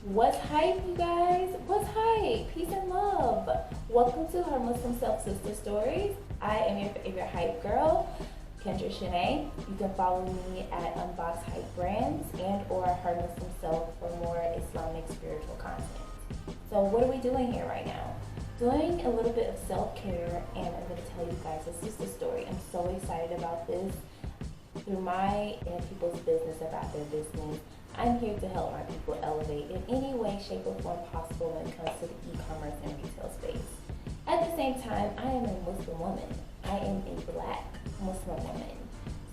What's hype, you guys? What's hype? Peace and love. Welcome to her Muslim Self Sister Stories. I am your favorite hype girl, Kendra Shanae. You can follow me at Unbox Hype Brands and or her Muslim Self for more Islamic spiritual content. So what are we doing here right now? Doing a little bit of self-care, and I'm going to tell you guys a sister story. I'm so excited about this. Through my and people's business about their business, I'm here to help my people elevate in any way, shape, or form possible when it comes to the e-commerce and retail space. At the same time, I am a Muslim woman. I am a Black Muslim woman.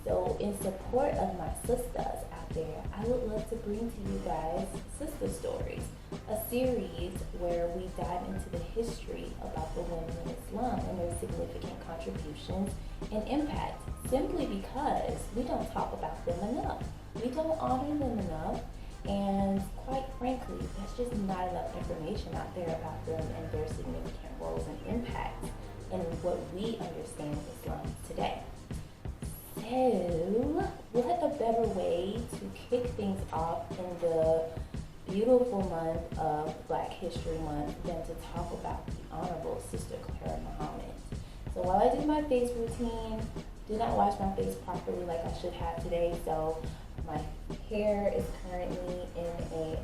So in support of my sisters out there, I would love to bring to you guys Sister Stories, a series where we dive into the history about the women in Islam and their significant contributions and impact, simply because we don't talk about them enough. We don't honor them enough, and quite frankly, there's just not enough information out there about them and their significant roles and impacts in what we understand Islam today. So, what a better way to kick things off in the beautiful month of Black History Month than to talk about the Honorable Sister Clara Muhammad. So while I do my face routine, did not wash my face properly like I should have today, so my hair is currently in a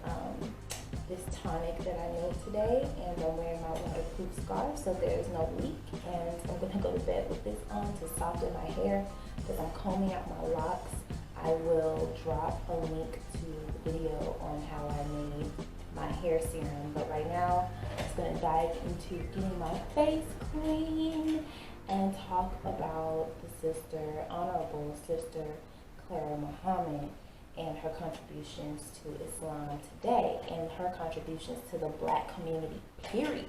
this tonic that I made today, and I'm wearing my waterproof scarf so there's no leak, and I'm going to go to bed with this on to soften my hair because I'm combing out my locks. I will drop a link to the video on how I made my hair serum, but right now I'm just going to dive into getting my face clean and talk about the Honorable Sister Clara Muhammad and her contributions to Islam today and her contributions to the Black community, period.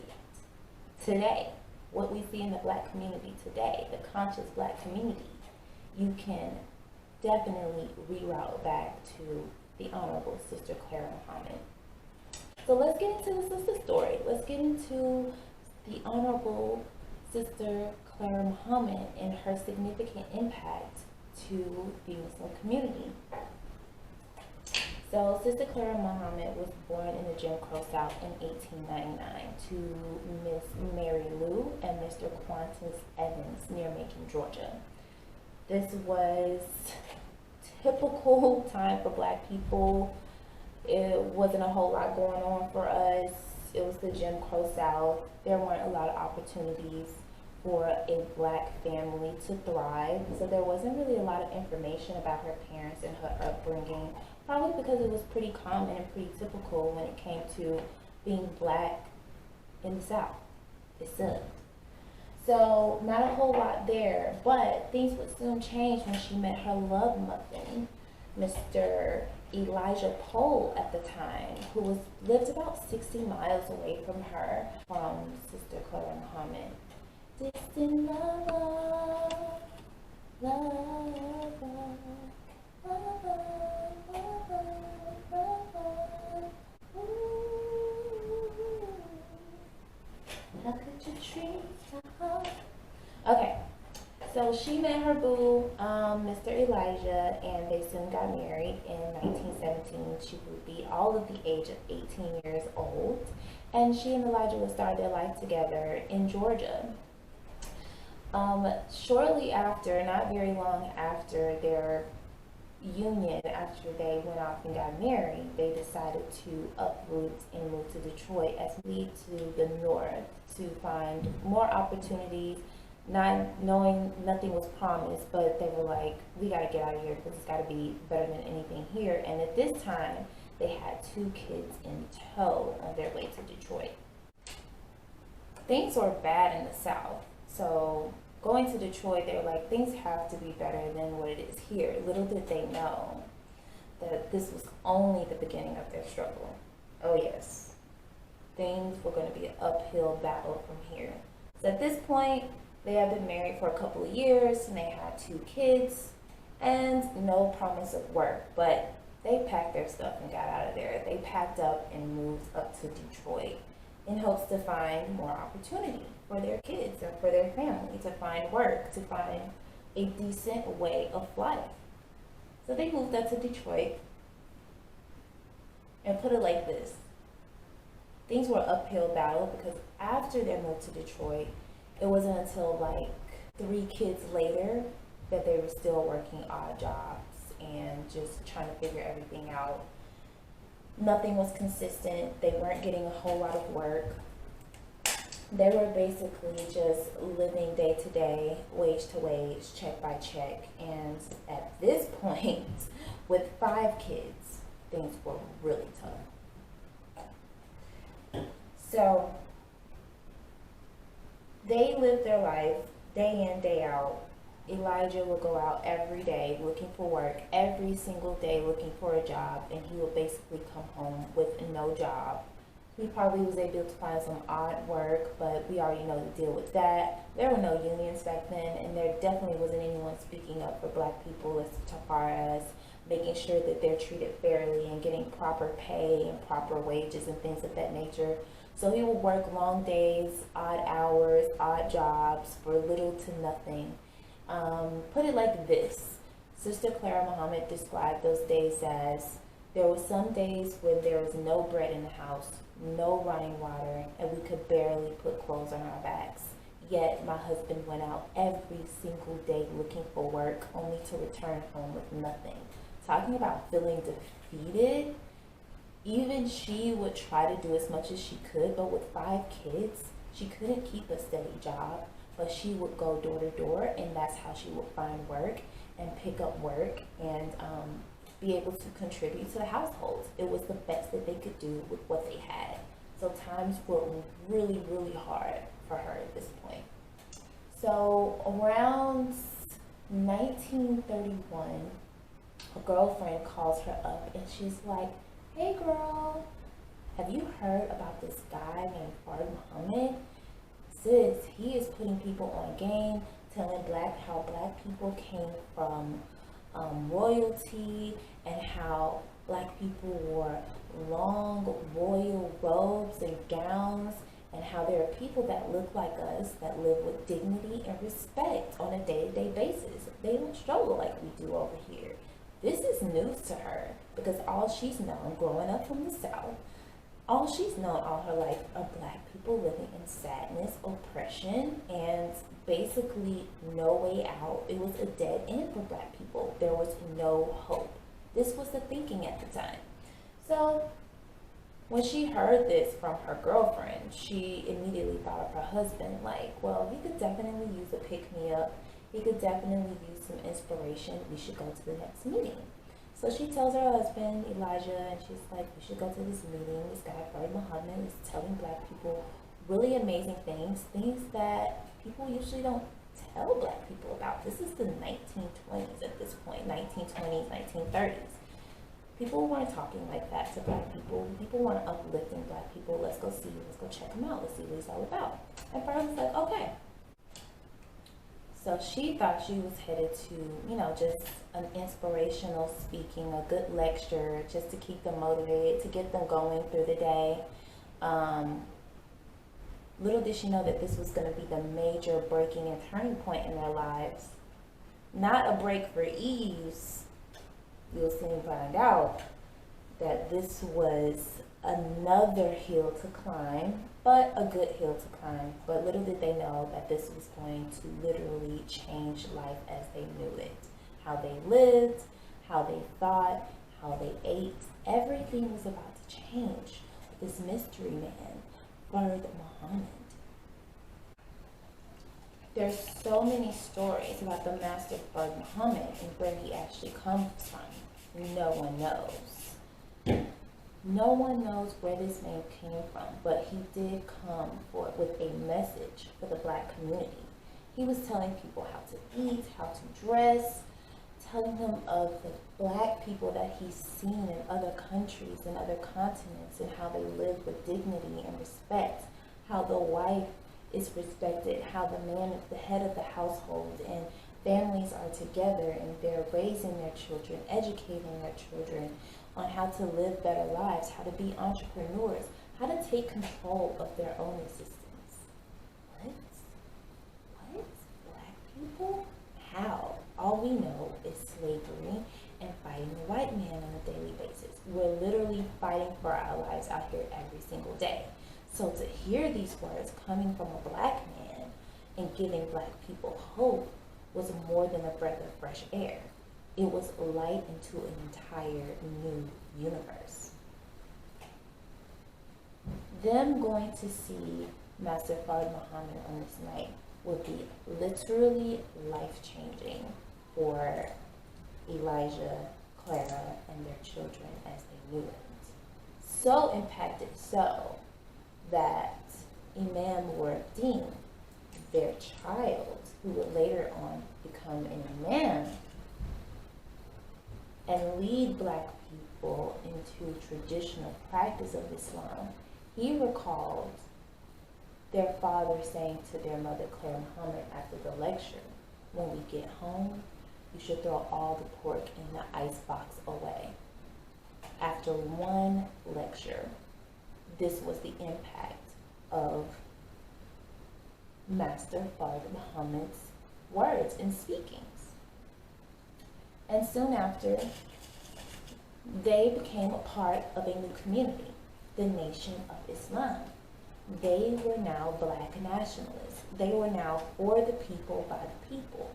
Today, what we see in the Black community today, the conscious Black community, you can definitely reroute back to the Honorable Sister Clara Muhammad. So let's get into the sister story. Let's get into the Honorable Sister Clara Muhammad and her significant impact to the Muslim community. So Sister Clara Muhammad was born in the Jim Crow South in 1899 to Miss Mary Lou and Mr. Quantus Evans near Macon, Georgia. This was typical time for Black people. It wasn't a whole lot going on for us. It was the Jim Crow South. There weren't a lot of opportunities for a Black family to thrive. So there wasn't really a lot of information about her parents and her upbringing, probably because it was pretty common and pretty typical when it came to being Black in the South. It sucked. So not a whole lot there, but things would soon change when she met her love muffin, Mr. Elijah Pohl at the time, who lived about 60 miles away from her, from Sister Clara Muhammad. Distant lover, lover, lover, lover, lover. How could you treat my heart? Okay, so she met her boo, Mr. Elijah, and they soon got married in 1917. She would be all of the age of 18 years old, and she and Elijah would start their life together in Georgia. Shortly after, not very long after their union, after they went off and got married, they decided to uproot and move to Detroit as we to the north to find more opportunities, not knowing nothing was promised, but they were like, we got to get out of here because it's got to be better than anything here. And at this time, they had 2 kids in tow on their way to Detroit. Things were bad in the South. So going to Detroit, they were like, things have to be better than what it is here. Little did they know that this was only the beginning of their struggle. Oh yes, things were going to be an uphill battle from here. So at this point, they had been married for a couple of years and they had 2 kids and no promise of work, but they packed their stuff and got out of there. They packed up and moved up to Detroit in hopes to find more opportunity for their kids and for their family, to find work, to find a decent way of life. So they moved up to Detroit, and put it like this: things were uphill battle because after they moved to Detroit, it wasn't until like 3 kids later that they were still working odd jobs and just trying to figure everything out. Nothing was consistent. They weren't getting a whole lot of work. They were basically just living day to day, wage to wage, check by check. And at this point, with 5 kids, things were really tough. So they lived their life day in, day out. Elijah would go out every day looking for work, every single day looking for a job, and he would basically come home with no job. He probably was able to find some odd work, but we already know the deal with that. There were no unions back then, and there definitely wasn't anyone speaking up for Black people as far as making sure that they're treated fairly and getting proper pay and proper wages and things of that nature. So he would work long days, odd hours, odd jobs for little to nothing. Put it like this. Sister Clara Muhammad described those days as there were some days when there was no bread in the house, no running water, and we could barely put clothes on our backs. Yet my husband went out every single day looking for work, only to return home with nothing. Talking about feeling defeated, even she would try to do as much as she could, but with 5 kids, she couldn't keep a steady job. But she would go door to door, and that's how she would find work and pick up work and be able to contribute to the household. It was the best that they could do with what they had. So times were really, really hard for her at this point. So around 1931, a girlfriend calls her up and she's like, "Hey girl, have you heard about this guy named Fard Muhammad? Sis, he is putting people on game, telling how Black people came from royalty and how Black people wore long royal robes and gowns, and how there are people that look like us that live with dignity and respect on a day-to-day basis. They don't struggle like we do over here." This is news to her because all she's known growing up from the South, all she's known all her life are Black people living in sadness, oppression, and basically no way out. It was a dead end for Black people. There was no hope. This was the thinking at the time. So when she heard this from her girlfriend, she immediately thought of her husband, like, well, he could definitely use a pick-me-up. He could definitely use some inspiration. We should go to the next meeting. So she tells her husband, Elijah, and she's like, "We should go to this meeting. This guy, Fard Muhammad, is telling Black people really amazing things that people usually don't tell Black people about." This is the 1920s at this point, 1920s, 1930s. People weren't talking like that to Black people. People weren't uplifting Black people. Let's go see, let's go check him out, let's see what he's all about. And Fard was like, okay. So she thought she was headed to, just an inspirational speaking, a good lecture, just to keep them motivated, to get them going through the day. Little did she know that this was going to be the major breaking and turning point in their lives. Not a break for ease. You'll soon find out that this was another hill to climb, but a good hill to climb. But little did they know that this was going to literally change life as they knew it. How they lived, how they thought, how they ate, everything was about to change. This mystery man, Fard Muhammad. There's so many stories about the master Fard Muhammad and where he actually comes from. No one knows. No one knows where this man came from, but he did come with a message for the Black community. He was telling people how to eat, how to dress, telling them of the Black people that he's seen in other countries and other continents and how they live with dignity and respect, how the wife is respected, how the man is the head of the household, and families are together and they're raising their children, educating their children on how to live better lives, how to be entrepreneurs, how to take control of their own existence. What? Black people? How? All we know is slavery and fighting the white man on a daily basis. We're literally fighting for our lives out here every single day. So to hear these words coming from a black man and giving black people hope was more than a breath of fresh air. It was light into an entire new universe. Them going to see Master Fard Muhammad on this night would be literally life-changing for Elijah, Clara, and their children as they knew it. So impacted so that Imam Muruddin, their child, who would later on become an imam and lead black people into traditional practice of Islam, he recalled their father saying to their mother, Clara Muhammad, after the lecture, when we get home, you should throw all the pork in the icebox away. After one lecture, this was the impact of Master Fard Muhammad's words and speakings. And soon after, they became a part of a new community, the Nation of Islam. They were now black nationalists. They were now for the people, by the people.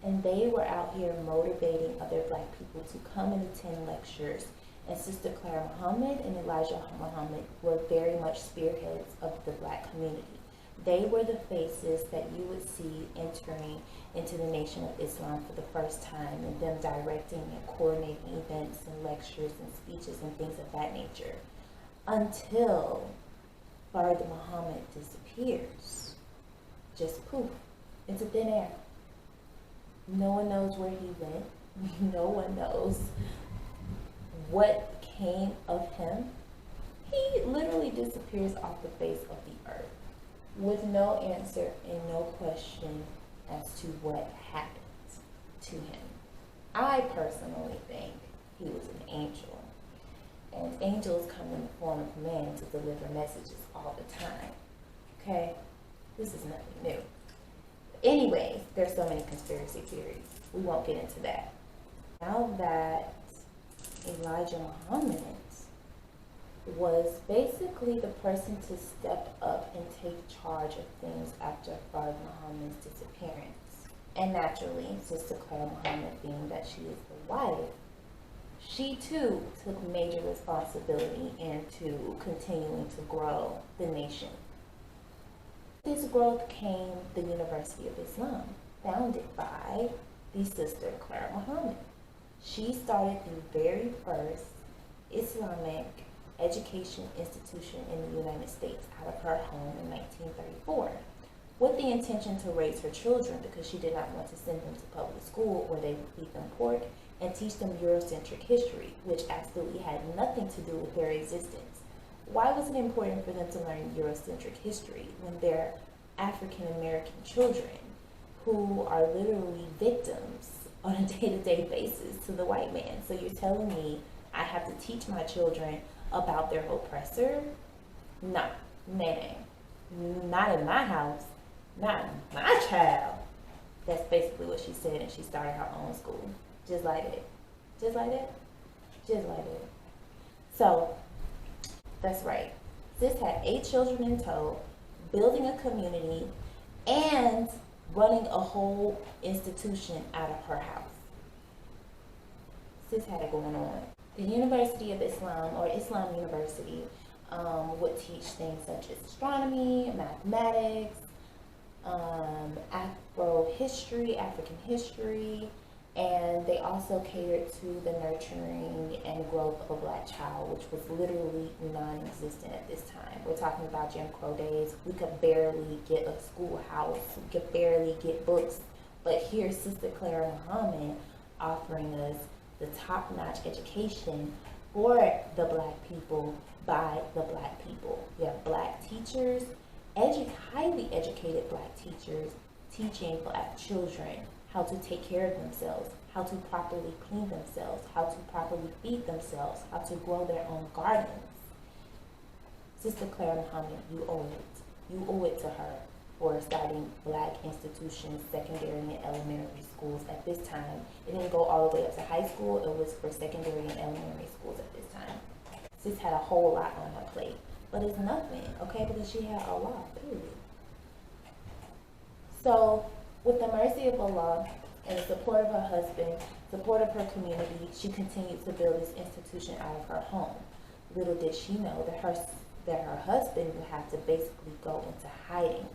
And they were out here motivating other black people to come and attend lectures. And Sister Clara Muhammad and Elijah Muhammad were very much spearheads of the black community. They were the faces that you would see entering into the Nation of Islam for the first time, and them directing and coordinating events and lectures and speeches and things of that nature, until Fard Muhammad disappears. Just poof, into thin air. No one knows where he went. No one knows what came of him. He literally disappears off the face of the earth with no answer and no question as to what happened to him. I personally think he was an angel. And angels come in the form of man to deliver messages all the time. Okay? This is nothing new. Anyways, there's so many conspiracy theories. We won't get into that. Now that Elijah Muhammad was basically the person to step up and take charge of things after Fard Muhammad's disappearance. And naturally, Sister Clara Muhammad, being that she is the wife, she too took major responsibility into continuing to grow the nation. This growth came the University of Islam, founded by the Sister Clara Muhammad. She started the very first Islamic education institution in the United States out of her home in 1934, with the intention to raise her children because she did not want to send them to public school where they would feed them pork and teach them Eurocentric history, which absolutely had nothing to do with their existence. Why was it important for them to learn Eurocentric history when they're African American children who are literally victims on a day-to-day basis to the white man? So you're telling me I have to teach my children about their oppressor? No, not in my house, not my child. That's basically what she said, and she started her own school. Just like it. Just like that. Just like it. So, that's right. Sis had 8 children in tow, building a community, and running a whole institution out of her house. Sis had it going on. The University of Islam, or Islam University, would teach things such as astronomy, mathematics, African history, and they also catered to the nurturing and growth of a black child, which was literally non-existent at this time. We're talking about Jim Crow days. We could barely get a schoolhouse. We could barely get books. But here's Sister Clara Muhammad offering us the top-notch education for the black people by the black people. We have black teachers, highly educated black teachers, teaching black children how to take care of themselves, how to properly clean themselves, how to properly feed themselves, how to grow their own gardens. Sister Clara Muhammad, you owe it. You owe it to her. for starting black institutions, secondary and elementary schools at this time. It didn't go all the way up to high school. It was for secondary and elementary schools at this time. Sis had a whole lot on her plate, but it's nothing, okay, because she had Allah, period. So, with the mercy of Allah and the support of her husband, support of her community, she continued to build this institution out of her home. Little did she know that her husband would have to basically go into hiding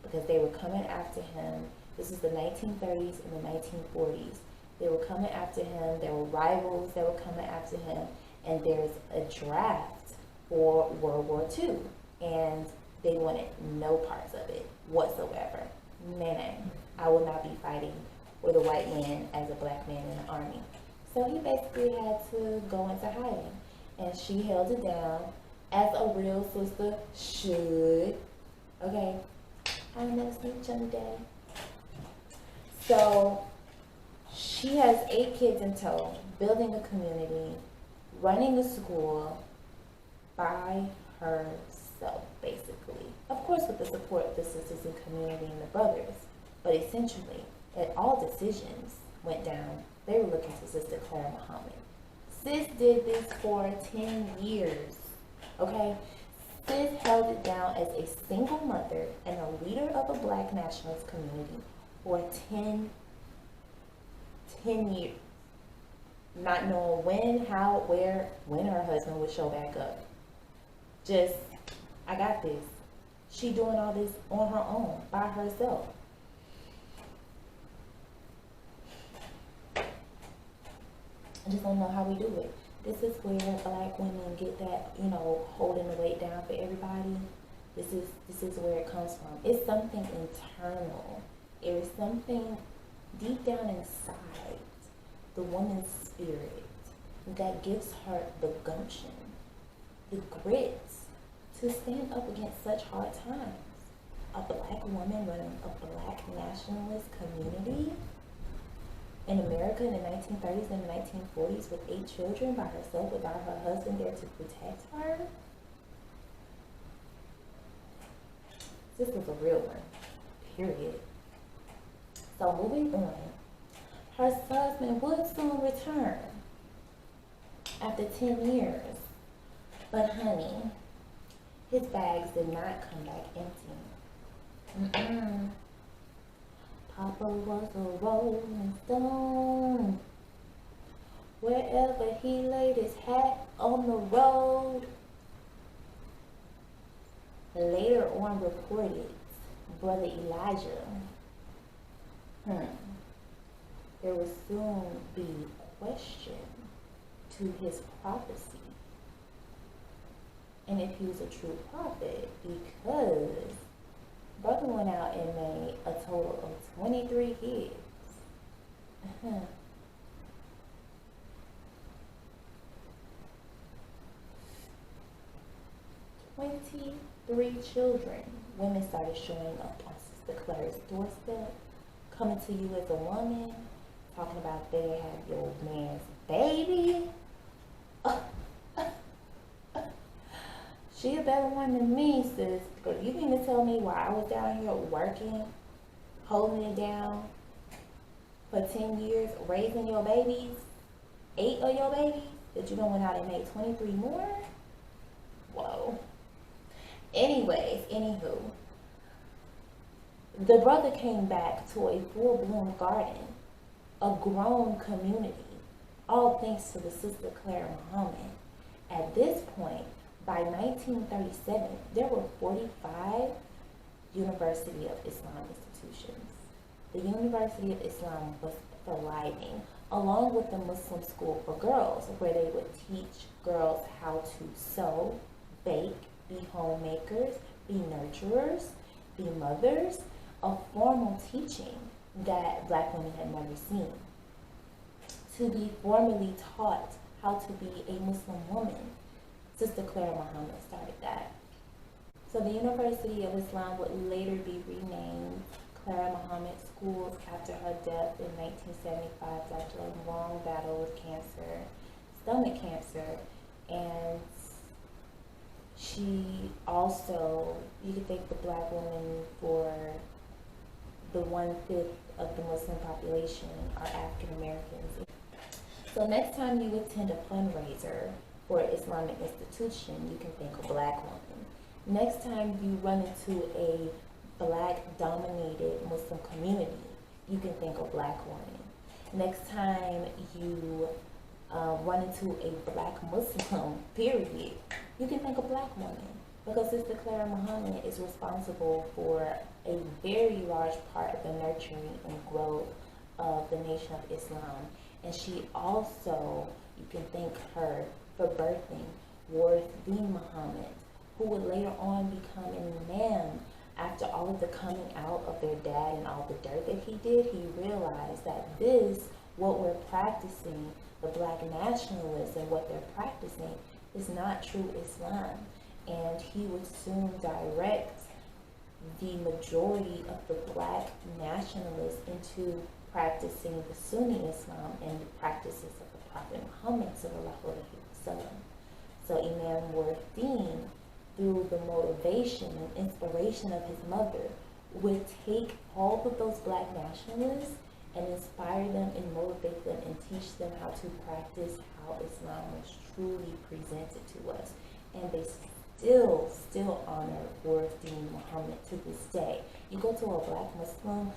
because they were coming after him. This is the 1930s and the 1940s. They were coming after him. There were rivals that were coming after him, and there's a draft for World War II, and they wanted no parts of it whatsoever. Man, I will not be fighting with a white man as a black man in the army. So he basically had to go into hiding, and she held it down as a real sister should. Okay, I'll never sleep Johnny Day. So she has 8 kids in tow, building a community, running a school by herself, basically. Of course, with the support of the sisters and community and the brothers. But essentially, all decisions went down. They were looking to Sister Clara Muhammad. Sis did this for 10 years, okay? Sis held it down as a single mother and a leader of a black nationalist community for 10 years. Not knowing when, how, where, when her husband would show back up. Just, I got this. She doing all this on her own, by herself. I just don't know how we do it. This is where black women get that, holding the weight down for everybody. This is where it comes from. It's something internal. It is something deep down inside the woman's spirit that gives her the gumption, the grit to stand up against such hard times. A black woman running a black nationalist community in America in the 1930s and the 1940s with 8 children by herself without her husband there to protect her. This was a real one, period. So moving on, her husband would soon return after 10 years. But honey, his bags did not come back empty. Papa was a rolling stone. Wherever he laid his hat on the road. Later on reported, Brother Elijah, there will soon be question to his prophecy. And if he was a true prophet, because brother went out and made a total of 23 kids. 23 children. Women started showing up on Sister Clara's doorstep, coming to you as a woman, talking about they have your man's baby. She a better one than me, sis. Because you mean to tell me why I was down here working, holding it down for 10 years, raising your babies, 8 of your babies, that you don't went out and made 23 more? Whoa. Anyways, anywho, the brother came back to a full-blown garden, a grown community, all thanks to the Sister Clara Muhammad. At this point, by 1937, there were 45 University of Islam institutions. The University of Islam was thriving, along with the Muslim school for girls, where they would teach girls how to sew, bake, be homemakers, be nurturers, be mothers, a formal teaching that black women had never seen. To be formally taught how to be a Muslim woman, Sister Clara Muhammad started that. So the University of Islam would later be renamed Clara Muhammad Schools after her death in 1975 after a long battle with cancer, stomach cancer, and she also, you could thank the Black woman for the 1/5 of the Muslim population are African Americans. So next time you attend a fundraiser for an Islamic institution, you can thank a Black woman. Next time you run into a Black dominated Muslim community, you can thank a Black woman. Next time you run into a Black Muslim, period, you can thank a Black woman, because Sister Clara Muhammad is responsible for a very large part of the nurturing and growth of the Nation of Islam. And she also, you can thank her for birthing Warith bin Muhammad, who would later on become an imam. After all of the coming out of their dad and all the dirt that he did, he realized that this, what we're practicing, the Black nationalists and what they're practicing, is not true Islam. And he would soon direct the majority of the Black nationalists into practicing the Sunni Islam and the practices of the Prophet Muhammad sallallahu alaihi wasallam. So Imam Warith Din, through the motivation and inspiration of his mother, would take all of those Black nationalists and inspire them and motivate them and teach them how to practice how Islam was truly presented to us. And they still honor Warith bin Muhammad to this day. You go to a Black Muslim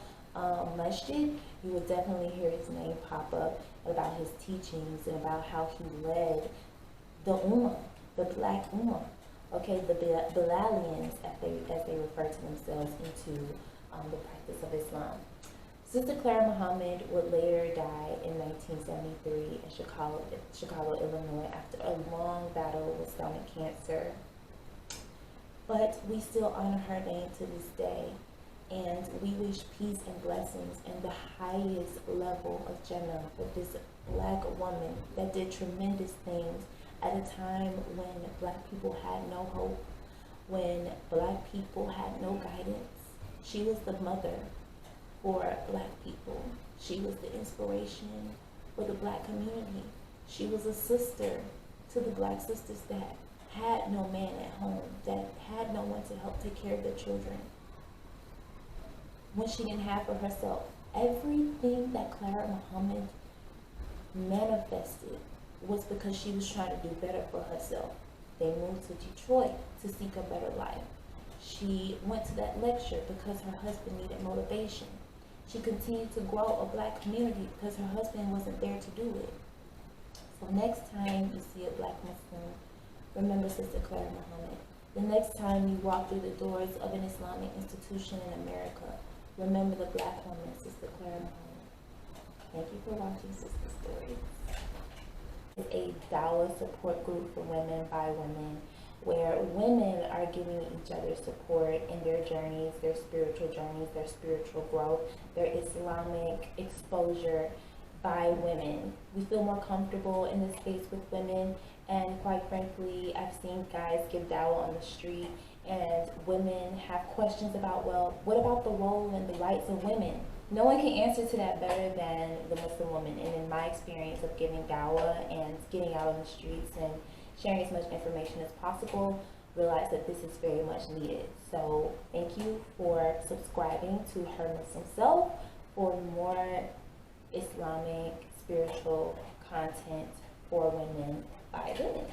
masjid, you will definitely hear his name pop up about his teachings and about how he led the Ummah, the Black Ummah. Okay, the Bilalians, as they refer to themselves, into the practice of Islam. Sister Clara Muhammad would later die in 1973 in Chicago, Illinois, after a long battle with stomach cancer. But we still honor her name to this day, and we wish peace and blessings and the highest level of Jannah for this Black woman that did tremendous things at a time when Black people had no hope, when Black people had no guidance. She was the mother for Black people. She was the inspiration for the Black community. She was a sister to the Black sisters that had no man at home, that had no one to help take care of their children when she didn't have for herself. Everything that Clara Muhammad manifested was because she was trying to do better for herself. They moved to Detroit to seek a better life. She went to that lecture because her husband needed motivation. She continued to grow a Black community because her husband wasn't there to do it. So next time you see a Black Muslim, remember Sister Clara Muhammad. The next time you walk through the doors of an Islamic institution in America, remember the Black woman, Sister Clara Muhammad. Thank you for watching Sistah Stories. It's a Dawah support group for women by women, where women are giving each other support in their journeys, their spiritual growth, their Islamic exposure by women. We feel more comfortable in this space with women, and quite frankly, I've seen guys give dawah on the street, and women have questions about, well, what about the role and the rights of women? No one can answer to that better than the Muslim woman. And in my experience of giving dawah and getting out on the streets and sharing as much information as possible, realize that this is very much needed. So thank you for subscribing to Her Muslim Self for more Islamic spiritual content for women by women.